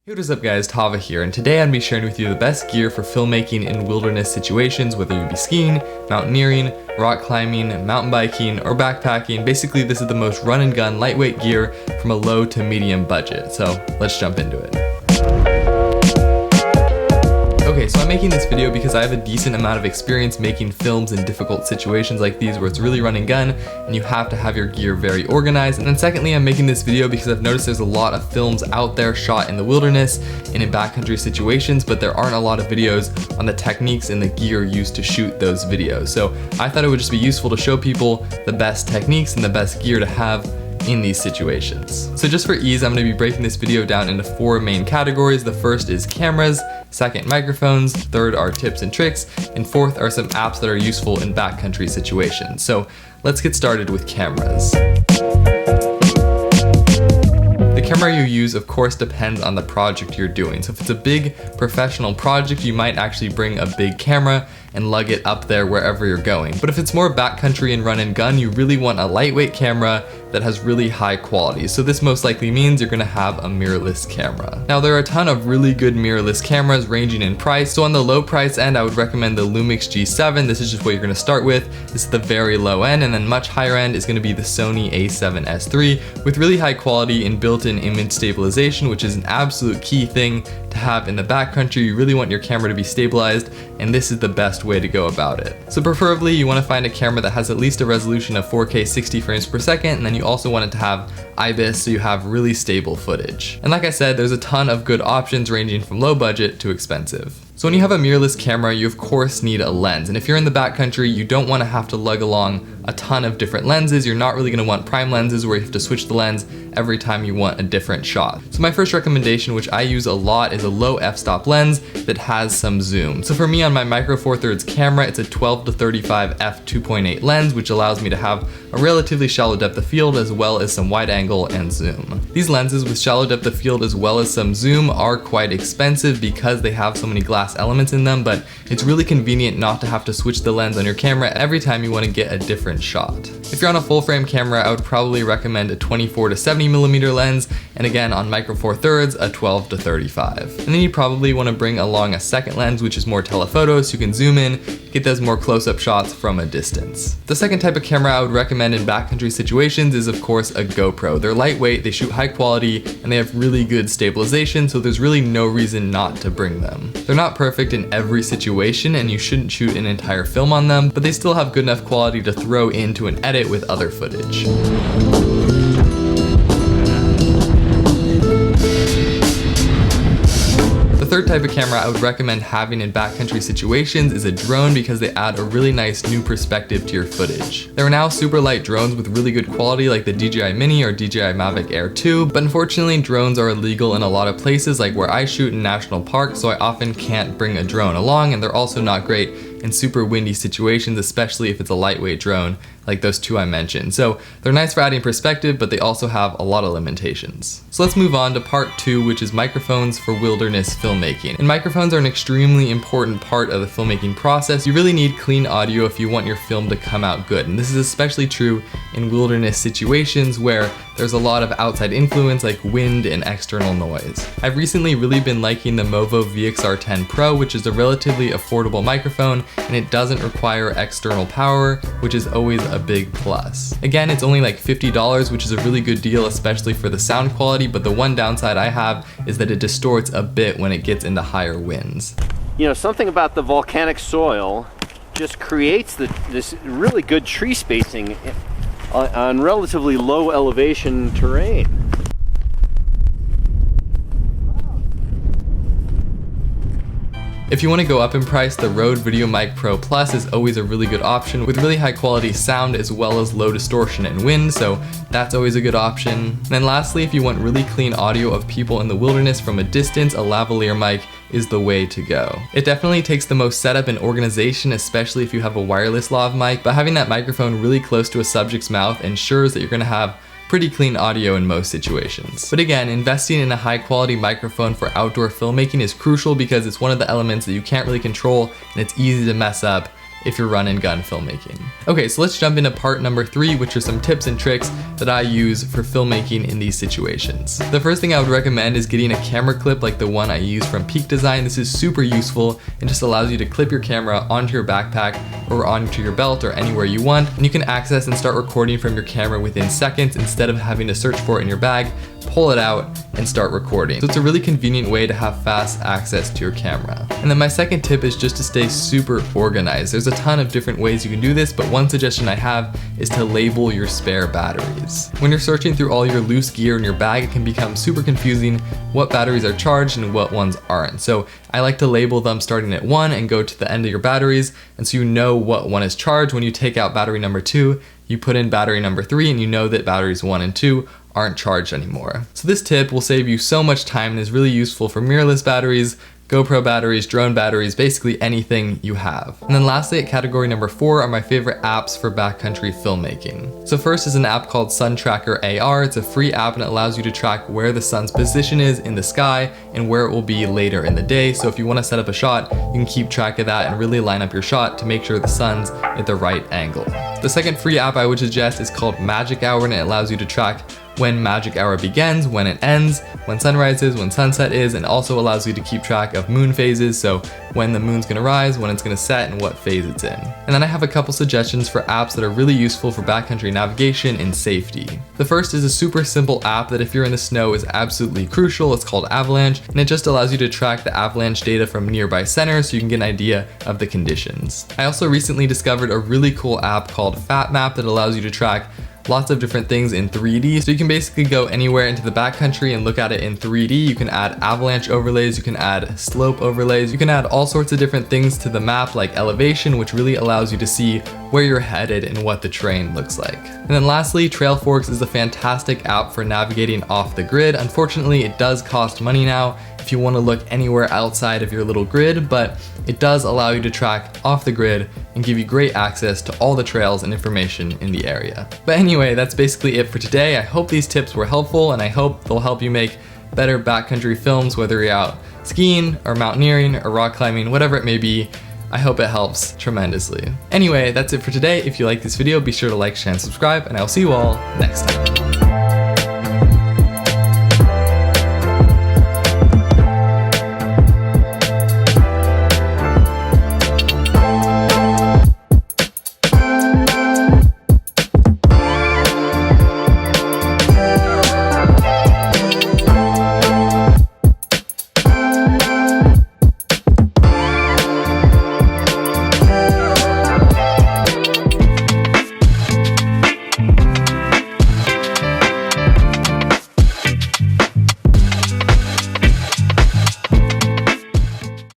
Hey, what is up guys, Tava here, and today I'm going to be sharing with you the best gear for filmmaking in wilderness situations, whether you be skiing, mountaineering, rock climbing, mountain biking, or backpacking. Basically, this is the most run and gun, lightweight gear from a low to medium budget, so let's jump into it. Okay, so I'm making this video because I have a decent amount of experience making films in difficult situations like these where it's really run and gun and you have to have your gear very organized. And then secondly, I'm making this video because I've noticed there's a lot of films out there shot in the wilderness and in backcountry situations, but there aren't a lot of videos on the techniques and the gear used to shoot those videos. So I thought it would just be useful to show people the best techniques and the best gear to have in these situations. So just for ease, I'm going to be breaking this video down into 4 main categories. The first is cameras, second microphones, third are tips and tricks, and fourth are some apps that are useful in backcountry situations. So let's get started with cameras. The camera you use, of course, depends on the project you're doing. So if it's a big professional project, you might actually bring a big camera and lug it up there wherever you're going. But if it's more backcountry and run and gun, you really want a lightweight camera that has really high quality. So this most likely means you're gonna have a mirrorless camera. Now there are a ton of really good mirrorless cameras ranging in price. So on the low price end, I would recommend the Lumix G7. This is just what you're gonna start with. This is the very low end, and then much higher end is gonna be the Sony a7S III with really high quality and built-in image stabilization, which is an absolute key thing to have in the backcountry. You really want your camera to be stabilized, and this is the best way to go about it. So preferably you want to find a camera that has at least a resolution of 4K 60 frames per second, and then you also want it to have IBIS so you have really stable footage. And like I said, there's a ton of good options ranging from low budget to expensive. So when you have a mirrorless camera, you of course need a lens. And if you're in the backcountry, you don't want to have to lug along a ton of different lenses. You're not really going to want prime lenses where you have to switch the lens every time you want a different shot. So my first recommendation, which I use a lot, is a low f-stop lens that has some zoom. So for me on my Micro Four Thirds camera, it's a 12 to 35 f2.8 lens, which allows me to have a relatively shallow depth of field as well as some wide angle and zoom. These lenses with shallow depth of field as well as some zoom are quite expensive because they have so many glass elements in them, but it's really convenient not to have to switch the lens on your camera every time you want to get a different shot. If you're on a full frame camera, I would probably recommend a 24 to 70 millimeter lens, and again on Micro Four Thirds, a 12 to 35. And then you probably want to bring along a second lens, which is more telephoto, so you can zoom in, get those more close-up shots from a distance. The second type of camera I would recommend in backcountry situations is of course a GoPro. They're lightweight, they shoot high quality, and they have really good stabilization, so there's really no reason not to bring them. They're not perfect in every situation, and you shouldn't shoot an entire film on them, but they still have good enough quality to throw into an edit with other footage. The third type of camera I would recommend having in backcountry situations is a drone because they add a really nice new perspective to your footage. There are now super light drones with really good quality like the DJI Mini or DJI Mavic Air 2, but unfortunately drones are illegal in a lot of places like where I shoot in national parks, so I often can't bring a drone along, and they're also not great in super windy situations, especially if it's a lightweight drone like those two I mentioned. So they're nice for adding perspective, but they also have a lot of limitations. So let's move on to part 2, which is microphones for wilderness filmmaking. And microphones are an extremely important part of the filmmaking process. You really need clean audio if you want your film to come out good. And this is especially true in wilderness situations where there's a lot of outside influence like wind and external noise. I've recently really been liking the Movo VXR10 Pro, which is a relatively affordable microphone, and it doesn't require external power, which is always a big plus. Again, it's only like $50, which is a really good deal, especially for the sound quality, but the one downside I have is that it distorts a bit when it gets into higher winds. You know, something about the volcanic soil just creates this really good tree spacing on relatively low elevation terrain. If you want to go up in price, the Rode VideoMic Pro Plus is always a really good option with really high quality sound as well as low distortion and wind, so that's always a good option. And then lastly, if you want really clean audio of people in the wilderness from a distance, a lavalier mic is the way to go. It definitely takes the most setup and organization, especially if you have a wireless lav mic, but having that microphone really close to a subject's mouth ensures that you're going to have pretty clean audio in most situations. But again, investing in a high quality microphone for outdoor filmmaking is crucial because it's one of the elements that you can't really control and it's easy to mess up if you're run and gun filmmaking. Okay, so let's jump into part number 3, which are some tips and tricks that I use for filmmaking in these situations. The first thing I would recommend is getting a camera clip like the one I use from Peak Design. This is super useful and just allows you to clip your camera onto your backpack or onto your belt or anywhere you want, and you can access and start recording from your camera within seconds instead of having to search for it in your bag, pull it out, and start recording. So it's a really convenient way to have fast access to your camera. And then my second tip is just to stay super organized. There's a ton of different ways you can do this, but one suggestion I have is to label your spare batteries. When you're searching through all your loose gear in your bag, it can become super confusing what batteries are charged and what ones aren't. So I like to label them starting at 1 and go to the end of your batteries, and so you know what one is charged. When you take out battery number 2, you put in battery number 3, and you know that batteries 1 and 2 aren't charged anymore. So this tip will save you so much time and is really useful for mirrorless batteries, GoPro batteries, drone batteries, basically anything you have. And then lastly, at category number 4 are my favorite apps for backcountry filmmaking. So first is an app called Sun Tracker AR. It's a free app and it allows you to track where the sun's position is in the sky and where it will be later in the day. So if you want to set up a shot, you can keep track of that and really line up your shot to make sure the sun's at the right angle. The second free app I would suggest is called Magic Hour, and it allows you to track when magic hour begins, when it ends, when sunrise is, when sunset is, and also allows you to keep track of moon phases, so when the moon's gonna rise, when it's gonna set, and what phase it's in. And then I have a couple suggestions for apps that are really useful for backcountry navigation and safety. The first is a super simple app that if you're in the snow is absolutely crucial. It's called Avalanche, and it just allows you to track the avalanche data from nearby centers so you can get an idea of the conditions. I also recently discovered a really cool app called Fat Map that allows you to track lots of different things in 3D. So you can basically go anywhere into the backcountry and look at it in 3D. You can add avalanche overlays, you can add slope overlays, you can add all sorts of different things to the map like elevation, which really allows you to see where you're headed and what the terrain looks like. And then lastly, Trailforks is a fantastic app for navigating off the grid. Unfortunately, it does cost money now if you want to look anywhere outside of your little grid, but it does allow you to track off the grid and give you great access to all the trails and information in the area. But anyway, that's basically it for today. I hope these tips were helpful, and I hope they'll help you make better backcountry films, whether you're out skiing or mountaineering or rock climbing, whatever it may be. I hope it helps tremendously. Anyway, that's it for today. If you like this video, be sure to like, share, and subscribe, and I'll see you all next time.